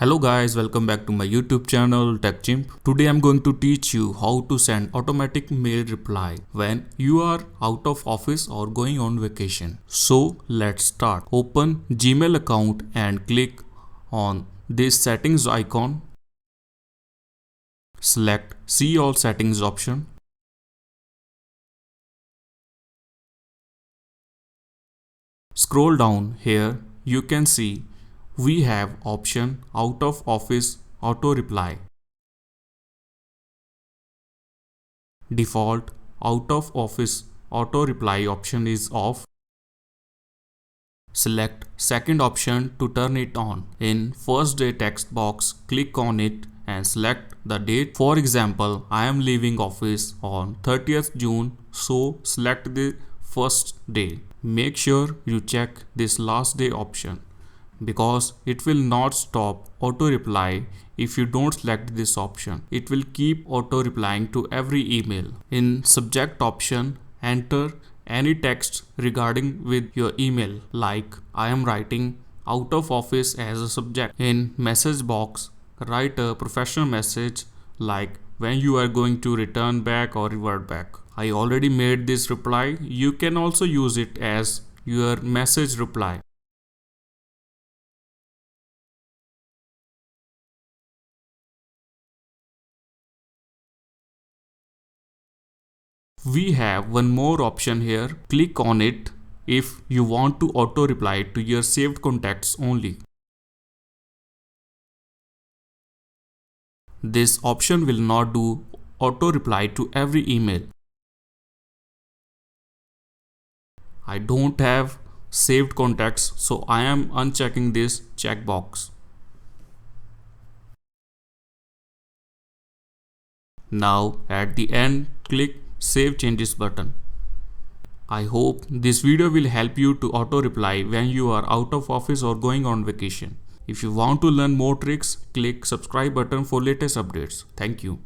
Hello guys, welcome back to my YouTube channel TechChimp. Today I'm going to teach you how to send automatic mail reply when you are out of office or going on vacation. So let's start. Open Gmail account and click on this settings icon. Select See All Settings option. Scroll down here, you can see we have option out of office auto reply. Default out of office auto reply option is off. Select second option to turn it on. In first day text box, click on it and select the date. For example, I am leaving office on 30th June, so select the first day. Make sure you check this last day option because it will not stop auto reply if you don't select this option. It will keep auto replying to every email. In subject option, enter any text regarding with your email, like I am writing out of office as a subject. In message box, write a professional message like when you are going to return back or revert back. I already made this reply. You can also use it as your message reply. We have one more option here. Click on it if you want to auto reply to your saved contacts only. This option will not do auto reply to every email. I don't have saved contacts, so I am unchecking this checkbox. Now at the end, click Save Changes button. I hope this video will help you to auto reply when you are out of office or going on vacation. If you want to learn more tricks, click subscribe button for latest updates. Thank you.